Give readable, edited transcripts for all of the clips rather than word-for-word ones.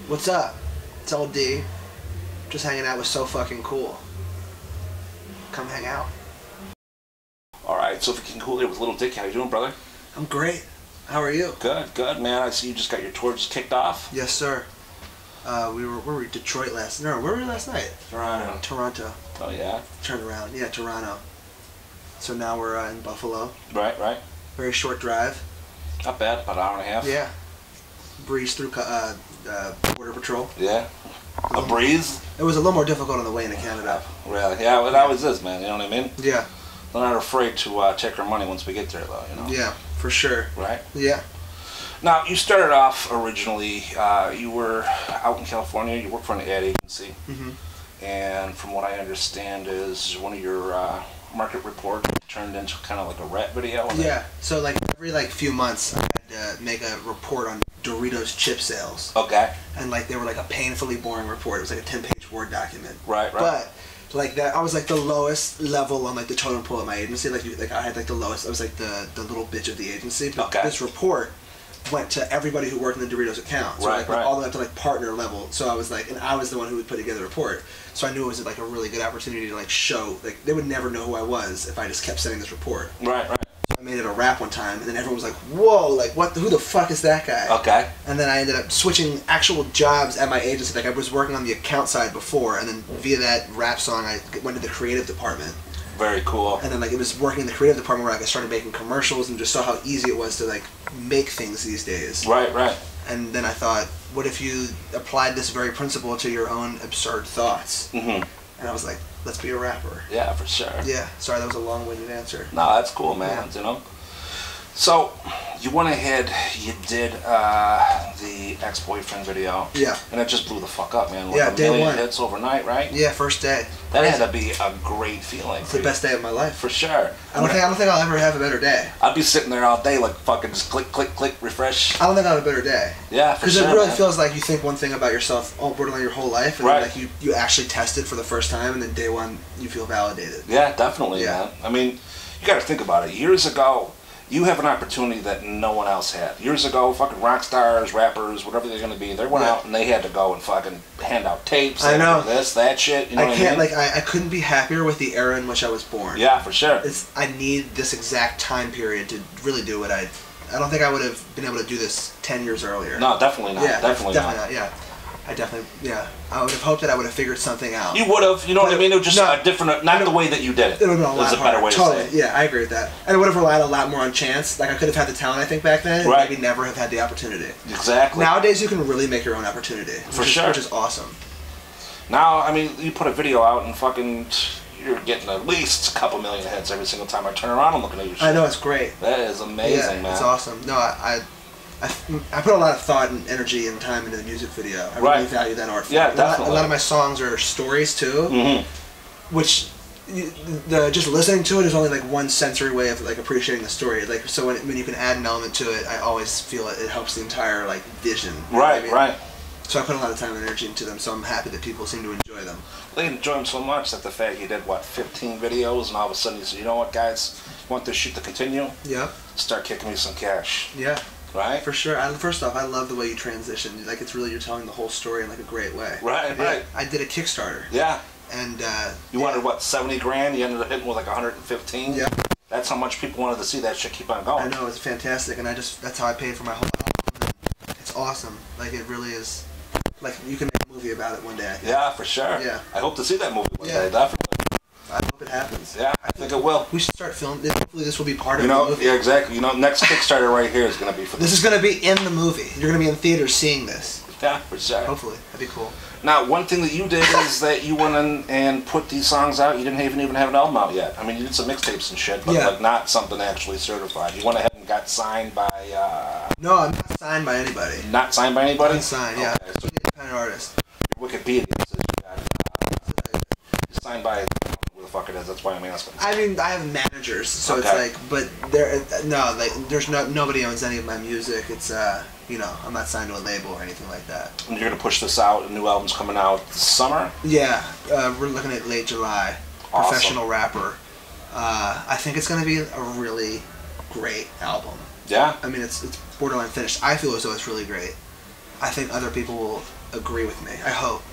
What's up? It's old D. Just hanging out with So Fucking Cool. Come hang out. Alright, So Fucking Cool here with Lil Dicky. How you doing, brother? I'm great. How are you? Good, good, man. I see you just got your tour just kicked off. Yes, sir. Where were we? Detroit last night. No, where were we last night? Toronto. Toronto. Oh, yeah? Turned around. Yeah, Toronto. So now we're in Buffalo. Right, right. Very short drive. Not bad, about an hour and a half. Yeah. Breeze through Border Patrol. Yeah? A breeze? It was a little more difficult on the way into Canada. Really? Yeah, well, that always is, man. You know what I mean? Yeah. We're not afraid to take our money once we get there, though, you know? Yeah, for sure. Right? Yeah. Now, you started off originally, you were out in California, you worked for an ad agency, and from what I understand is one of your market reports turned into kind of like a rap video. Yeah, so like every few months I had to make a report on Doritos chip sales. Okay. And like they were like a painfully boring report. It was like a 10-page Word document. Right, right. But like that, I was like the lowest level on like the totem pole at my agency. Like I had like the lowest. I was like the little bitch of the agency. But this report went to everybody who worked in the Doritos account. So like all the way up to like partner level. So I was like, and I was the one who would put together the report. So I knew it was like a really good opportunity to like show, like they would never know who I was if I just kept sending this report. Right, right. So I made it a rap one time, and then everyone was like, whoa, like what, who the fuck is that guy? Okay. And then I ended up switching actual jobs at my agency. Like I was working on the account side before, and then via that rap song I went to the creative department. Very cool. And then like it was working in the creative department where like, I started making commercials and just saw how easy it was to like make things these days. Right, right. And then I thought, what if you applied this very principle to your own absurd thoughts? And I was like, let's be a rapper. Yeah, for sure. Yeah. Sorry, that was a long-winded answer. No, that's cool, man. You know. So, you went ahead, you did the ex-boyfriend video. Yeah. And it just blew the fuck up, man. Like yeah, a day million one. hits overnight, right? Yeah, first day. That had to be a great feeling. It's the best day of my life. For sure. I don't think I'll ever have a better day. I'd be sitting there all day like fucking just click, click, click, refresh. I don't think I'll have a better day. Yeah, for sure. Because it really feels like you think one thing about yourself borderline your whole life, and then like you actually test it for the first time, and then day one you feel validated. Yeah, definitely, man. I mean, you got to think about it. Years ago, you have an opportunity that no one else had. Years ago, fucking rock stars, rappers, whatever they're going to be, they went out and they had to go and fucking hand out tapes. I know. This, that shit. You know what I mean? Like, I couldn't be happier with the era in which I was born. Yeah, for sure. I need this exact time period to really do what I don't think I would have been able to do this 10 years earlier. No, definitely not. Yeah, definitely not. Yeah. I would have hoped that I would have figured something out. You would have, you know what I mean? It was just a different, not the way that you did it. It would have been a lot harder. Better way to say it. Yeah, I agree with that. And it would have relied a lot more on chance. Like I could have had the talent, I think, back then, and maybe never have had the opportunity. Exactly. Nowadays, you can really make your own opportunity. For sure. Which is awesome. Now, I mean, you put a video out and fucking, you're getting at least a couple million hits every single time I turn around and looking at your shit. I know, it's great. That is amazing, man. It's awesome. No, I put a lot of thought and energy and time into the music video. I really value that art form. Yeah, definitely. A lot of my songs are stories too, which just listening to it is only like one sensory way of like appreciating the story. Like so when you can add an element to it, I always feel it helps the entire like vision. Right, right. So I put a lot of time and energy into them. So I'm happy that people seem to enjoy them. They enjoy them so much that the fact you did 15 videos and all of a sudden you said, you know what, guys, you want this shit to continue? Yeah. Start kicking me some cash. Yeah. Right? For sure. First off, I love the way you transition. Like it's really you're telling the whole story in like a great way. Right, right. I did a Kickstarter. Yeah. And you wanted what, 70 grand? You ended up hitting with like 115. Yeah. That's how much people wanted to see that shit keep on going. I know, it's fantastic, and that's how I paid for my whole album. It's awesome. Like it really is. Like you can make a movie about it one day. I think. Yeah, for sure. Yeah. I hope to see that movie one day, definitely. I hope it happens. Yeah, I think it will. We should start filming. Hopefully this will be part of the movie. Yeah, exactly. You know, next Kickstarter right here is going to be for this. This is going to be in the movie. You're going to be in theaters seeing this. Yeah, for sure. Hopefully. That'd be cool. Now, one thing that you did is that you went in and put these songs out. You didn't even have an album out yet. I mean, you did some mixtapes and shit, but like not something actually certified. You went ahead and got signed by... No, I'm not signed by anybody. Not signed by anybody? I'm signed, yeah. Okay, so independent artist. Wikipedia says you got signed by... Who the fuck it is, that's why I'm asking. I mean, I have managers, so it's like... But there's nobody owns any of my music. It's, you know, I'm not signed to a label or anything like that. And you're going to push this out, a new album's coming out this summer? Yeah, we're looking at late July. Awesome. Professional rapper. I think it's going to be a really great album. Yeah? I mean, it's borderline finished. I feel as though it's really great. I think other people will agree with me. I hope.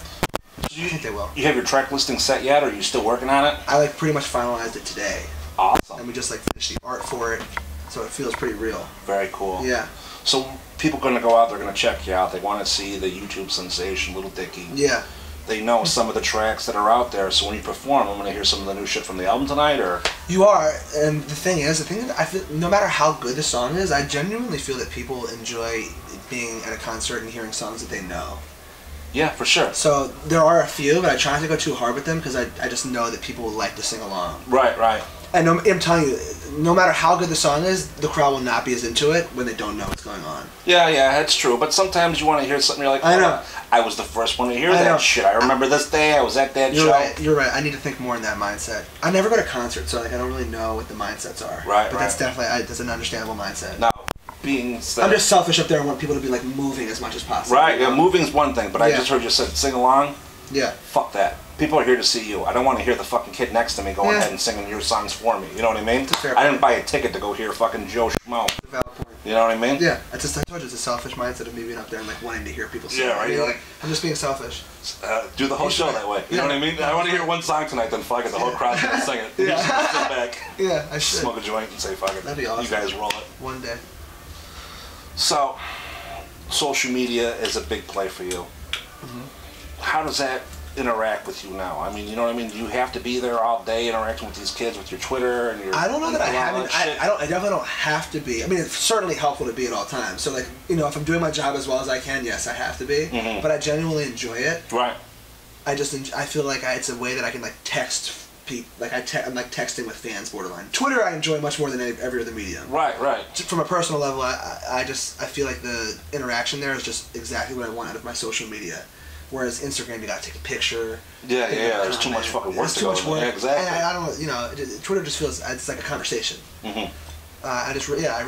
I think they will. You have your track listing set yet, or are you still working on it? I like pretty much finalized it today. Awesome. And we just like finished the art for it, so it feels pretty real. Very cool. Yeah. So people are going to go out, they're going to check you out. They want to see the YouTube sensation, Lil Dicky. Yeah. They know some of the tracks that are out there, so when you perform, I'm going to hear some of the new shit from the album tonight, or? You are, and the thing is, I feel, no matter how good the song is, I genuinely feel that people enjoy being at a concert and hearing songs that they know. Yeah, for sure. So there are a few, but I try not to go too hard with them because I just know that people like to sing along. Right, right. And I'm telling you, no matter how good the song is, the crowd will not be as into it when they don't know what's going on. Yeah, that's true. But sometimes you want to hear something, you're like, oh, I know. I was the first one to hear that shit. I remember this day, I was at that show. You're right. I need to think more in that mindset. I never go to concerts, so like I don't really know what the mindsets are. Right, but that's definitely, that's an understandable mindset. Now, being said, I'm just selfish up there and want people to be like moving as much as possible. Right, yeah, moving's one thing, but I just heard you said sing along. Yeah. Fuck that. People are here to see you. I don't want to hear the fucking kid next to me going ahead and singing your songs for me. You know what I mean? I didn't buy a ticket to go hear fucking Joe Schmo. You know what I mean? Yeah. I told you it's a selfish mindset of me being up there and like wanting to hear people sing. Yeah, right. You're like, I'm just being selfish. Do the whole show that way. You know what I mean? I want to hear one song tonight, then fuck it, the whole crowd's gonna sing it. You just sit back. Yeah, I should. Smoke a joint and say fuck it. That'd be awesome. You guys roll it. One day. So, social media is a big play for you. How does that interact with you now? I mean, you know what I mean? Do you have to be there all day interacting with these kids with your Twitter and your... I don't know that I haven't. I definitely don't have to be. I mean, it's certainly helpful to be at all times. So, like, you know, if I'm doing my job as well as I can, yes, I have to be. But I genuinely enjoy it. Right. I feel like it's a way that I can, like, text people. Like, I'm, like, texting with fans, borderline. Twitter I enjoy much more than every other medium. Right. From a personal level, I feel like the interaction there is just exactly what I want out of my social media. Whereas Instagram, you gotta take a picture. Yeah. There's too much fucking work to go. Yeah, exactly. And I don't, you know, Twitter just feels it's like a conversation. I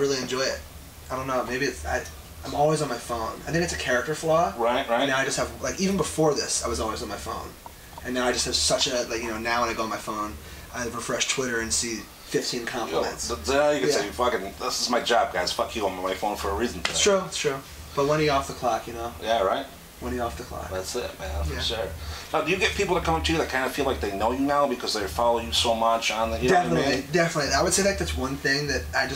really enjoy it. I don't know. Maybe I'm always on my phone. I think it's a character flaw. Right. And now I just have, like, even before this, I was always on my phone, and now I just have such a, like, you know, now when I go on my phone, I refresh Twitter and see 15 compliments. You can say, fucking, this is my job, guys. Fuck you, I'm on my phone for a reason today. It's true. But when are you off the clock, you know? Yeah, right. When are you off the clock? That's it, man, for sure. Now, do you get people that come up to you that kind of feel like they know you now because they follow you so much on the... Definitely. I would say that that's one thing that I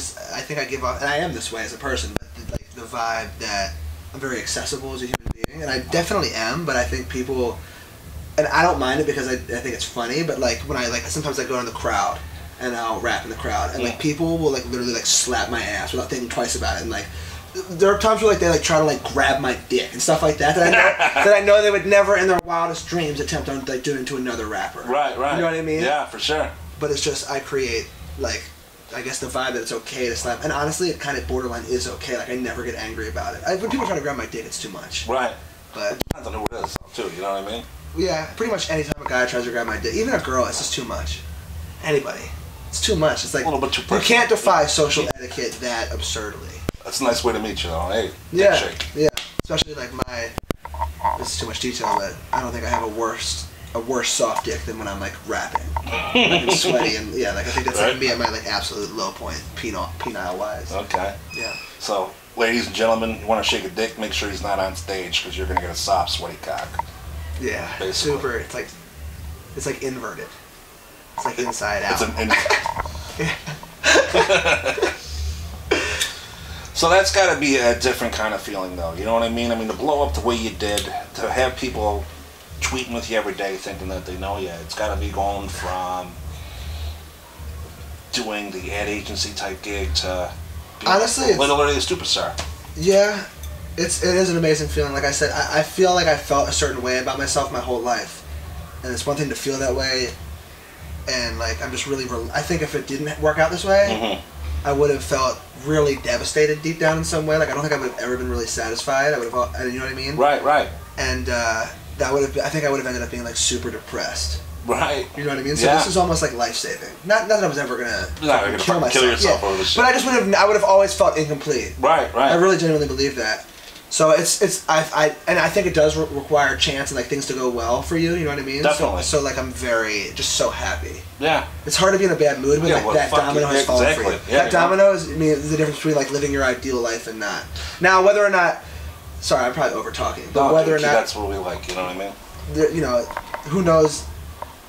think I give off, and I am this way as a person, but the vibe that I'm very accessible as a human being, and I definitely am, but I think people, and I don't mind it because I think it's funny, but like when sometimes I go in the crowd, and I'll rap in the crowd, and like people will like literally like slap my ass without thinking twice about it, and like there are times where like they like try to like grab my dick and stuff like that that I know they would never in their wildest dreams attempt on like doing to another rapper. Right. You know what I mean? Yeah, for sure. But it's just I create like, I guess the vibe that it's okay to slap, and honestly it kind of borderline is okay. Like I never get angry about it. When people try to grab my dick, it's too much. Right. But it depends on who it is too. You know what I mean? Yeah, pretty much any time a guy tries to grab my dick, even a girl, it's just too much. Anybody, it's too much. It's like a little bit too personal. You can't defy social etiquette that absurdly. That's a nice way to meet you, though. Hey, yeah, shake. Yeah. Especially like this is too much detail, but I don't think I have a worse soft dick than when I'm like rapping, like sweaty, and like I think that's like me at my like absolute low point, penile wise. Okay. Yeah. So, ladies and gentlemen, you want to shake a dick, make sure he's not on stage because you're gonna get a soft, sweaty cock. Yeah. Basically. Super. It's like inverted. It's like inside out. It's an. So that's got to be a different kind of feeling, though. You know what I mean? I mean, to blow up the way you did, to have people tweeting with you every day thinking that they know you, it's got to be going from doing the ad agency type gig to being literally a superstar. Yeah, it is an amazing feeling. Like I said, I feel like I felt a certain way about myself my whole life, and it's one thing to feel that way, and like I'm just really. I think if it didn't work out this way. I would have felt really devastated deep down in some way. Like I don't think I would have ever been really satisfied. I would have, you know what I mean? Right. And that would have. I think I would have ended up being like super depressed. Right. You know what I mean? So this is almost like life saving. Not that I was ever gonna kill myself. Kill yourself over this shit. But I just would have. I would have always felt incomplete. Right. I really genuinely believe that. So I think it does require chance and like things to go well for you. You know what I mean? Definitely. So like I'm just so happy. Yeah. It's hard to be in a bad mood when that domino has fallen for you. Yeah, that domino is the difference between like living your ideal life and not. Now whether or not Sorry, I'm probably over talking, but whether or not that's what we like, you know what I mean? You know, who knows?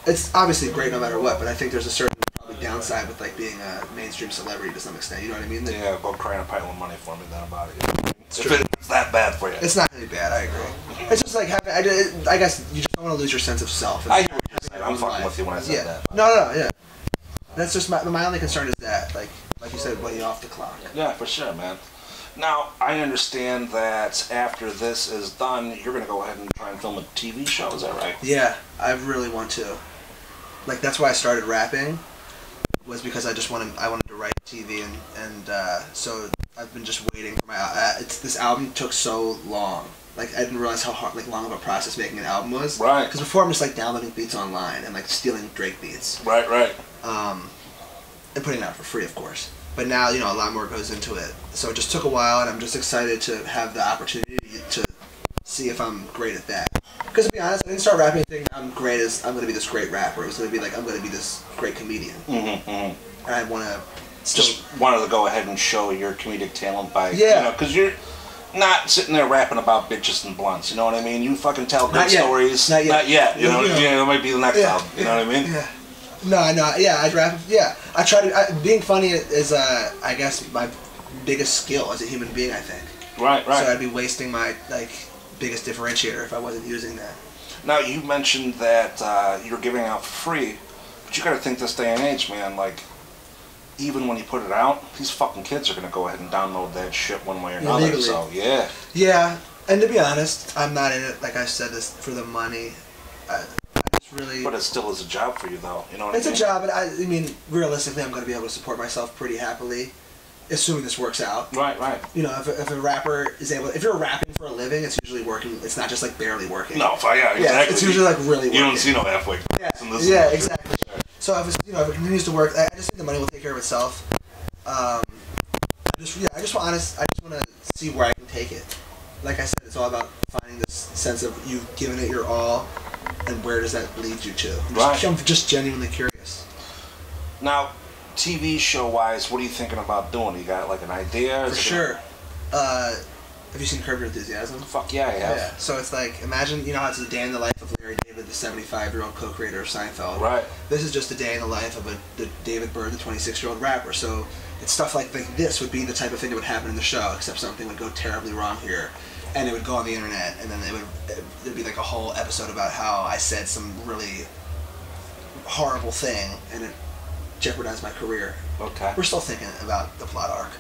It's obviously great no matter what, but I think there's a certain probably downside with like being a mainstream celebrity to some extent. You know what I mean? Yeah, go cry and pile of money for me then about it. If it's that bad for you, it's not really bad. I agree. It's just like having. I guess you just don't want to lose your sense of self. I hear what you're saying. I'm fucking with you when I said that. No, yeah. That's just my only concern is that like you said, when you're off the clock. Yeah, for sure, man. Now, I understand that after this is done, you're going to go ahead and try and film a TV show, is that right? Yeah, I really want to. Like, that's why I started rapping, was because I wanted to write TV, and so I've been just waiting for my, this album took so long. Like, I didn't realize how long of a process making an album was. Right. Because before I'm just, like, downloading beats online and, like, stealing Drake beats. Right. And putting it out for free, of course. But now, you know, a lot more goes into it. So it just took a while, and I'm just excited to have the opportunity to see if I'm great at that. Because to be honest, I didn't start rapping thinking I'm going to be this great rapper. It was going to be like, I'm going to be this great comedian. And I want to just wanted to go ahead and show your comedic talent by, yeah. You know, because you're not sitting there rapping about bitches and blunts, you know what I mean? You fucking tell good stories. Not yet. You know, it might be the next album, you know what I mean? Yeah. No, yeah, I rap. Yeah, I try to. Being funny is, I guess, my biggest skill as a human being. I think. Right. So I'd be wasting my biggest differentiator if I wasn't using that. Now you mentioned that you're giving out for free, but you got to think this day and age, man. Like, even when you put it out, these fucking kids are gonna go ahead and download that shit one way or another. Illegally. So yeah. Yeah, and to be honest, I'm not in it. Like I said, this for the money. Really, but it still is a job for you, though. You know what I mean? It's a job, but I mean, realistically, I'm going to be able to support myself pretty happily, assuming this works out. Right. You know, if a rapper is able, if you're rapping for a living, it's usually working. It's not just like barely working. No, yeah, exactly. Yeah, it's usually like really working. You don't see no halfway. Yeah, exactly. So if if it continues to work, I just think the money will take care of itself. I just want to see where I can take it. Like I said, it's all about finding this sense of you've given it your all. And where does that lead you to? Right. I'm just genuinely curious. Now, TV show-wise, what are you thinking about doing? You got like an idea? For sure. Have you seen Curb Your Enthusiasm? Fuck yeah, I have. Yeah. So it's like, imagine, you know how it's a day in the life of Larry David, the 75-year-old co-creator of Seinfeld. Right. This is just a day in the life of the David Byrne, the 26-year-old rapper. So it's stuff like this would be the type of thing that would happen in the show, except something would go terribly wrong here. And it would go on the internet, and then it'd be like a whole episode about how I said some really horrible thing, and it jeopardized my career. Okay. We're still thinking about the plot arc.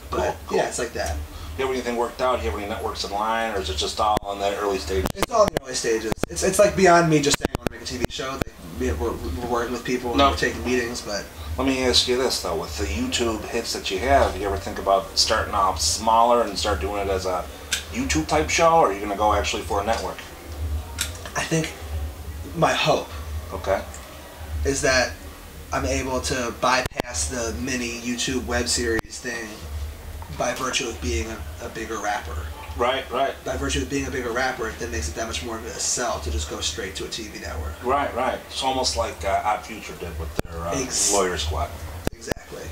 But cool. Yeah, it's like that. You have anything worked out? Do you have any networks in line, or is it just all in the early stages? It's all in the early stages. It's like beyond me just saying I want to make a TV show. Like, we're working with people, and we're taking meetings, but... Let me ask you this, though. With the YouTube hits that you have, do you ever think about starting off smaller and start doing it as a YouTube type show, or are you going to go actually for a network? I think my hope is that I'm able to bypass the mini YouTube web series thing by virtue of being a bigger rapper. Right. By virtue of being a bigger rapper, it then makes it that much more of a sell to just go straight to a TV network. Right. It's almost like Odd Future did with their Lawyer Squad. Exactly.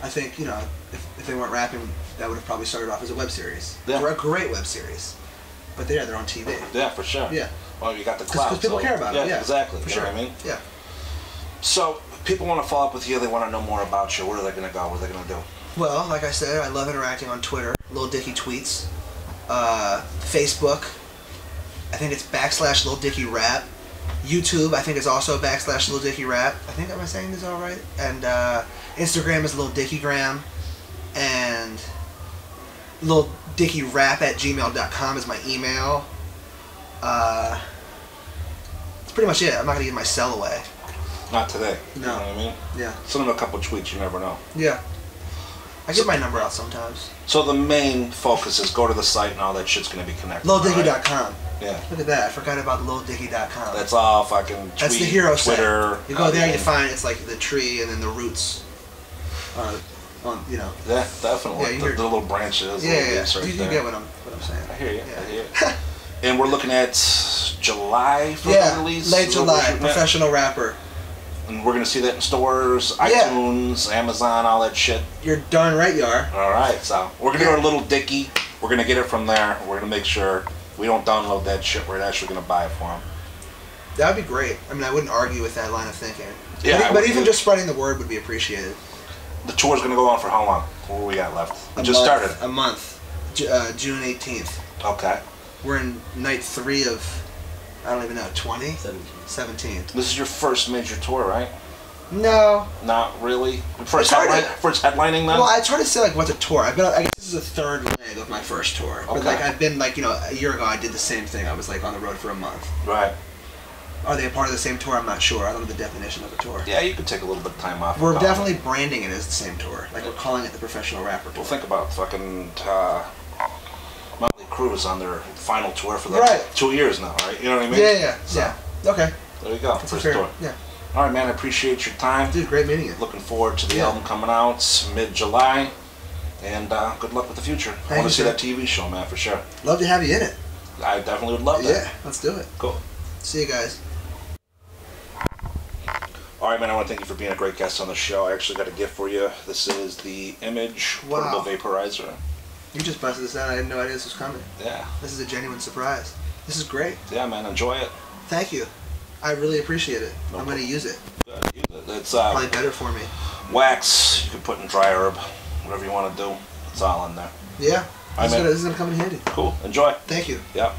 I think, you know, if they weren't rapping, that would have probably started off as a web series. Yeah. Or a great web series. But they're on TV. Yeah, for sure. Yeah. Well, you got the clout. Because people care about it. Yeah, exactly. For you know sure. what I mean? Yeah. So, people want to follow up with you, they want to know more about you. Where are they going to go? What are they going to do? Well, like I said, I love interacting on Twitter. Lil Dicky tweets. Facebook, I think it's /Lil Dicky Rap. YouTube, I think it's also /Lil Dicky Rap. I think, am I saying this all right? And Instagram is Lil Dickygram. And Lil Dicky Rap @gmail.com is my email. That's pretty much it. I'm not going to give my cell away. Not today. No. You know what I mean? Yeah. Send them a couple tweets, you never know. Yeah. I give my number out sometimes. So the main focus is go to the site and all that shit's going to be connected. LilDicky.com. Yeah. Look at that. I forgot about LilDicky.com. That's all fucking tweet, That's the hero Twitter. Site. You go there, you find it's like the tree and then the roots. You know. Yeah, definitely. Yeah, the little branches. Yeah. Right You get what I'm saying. I hear you. Yeah. I hear you. And we're looking at July for the release? Late July. Professional rapper. And we're going to see that in stores, iTunes, Amazon, all that shit. You're darn right you are. All right, so we're going to go to Lil Dicky. We're going to get it from there. We're going to make sure we don't download that shit. We're actually going to buy it for them. That would be great. I mean, I wouldn't argue with that line of thinking. Yeah, but even just spreading the word would be appreciated. The tour's going to go on for how long? What we got left? We just started. A month. June 18th. Okay. We're in night 3 of, I don't even know, 20? 17. This is your first major tour, right? No. Not really? First headlining then? Well, it's hard to say, like, what's a tour. I guess this is a third leg of my first tour. Okay. But, like, I've been, like, a year ago I did the same thing. I was, like, on the road for a month. Right. Are they a part of the same tour? I'm not sure. I don't know the definition of a tour. Yeah, you could take a little bit of time off. We're definitely branding it as the same tour. Like, we're calling it the Professional Rapper Tour. Well, think about fucking Motley Crue is on their final tour for the 2 years now, right? You know what I mean? Yeah. Okay. There you go. That's first tour. Yeah. All right, man. I appreciate your time. Dude, great meeting you. Looking forward to the album coming out mid-July. And good luck with the future. I want to see that TV show, man, for sure. Love to have you in it. I definitely would love that. Yeah, let's do it. Cool. See you guys. All right, man, I want to thank you for being a great guest on the show. I actually got a gift for you. This is the Image Portable Vaporizer. You just busted this out. I had no idea this was coming. Yeah. This is a genuine surprise. This is great. Yeah, man, enjoy it. Thank you. I really appreciate it. I'm going to use it. Good, use it. It's probably better for me. Wax, you can put in dry herb, whatever you want to do. It's all in there. Yeah. This is going to come in handy. Cool. Enjoy. Thank you. Yep.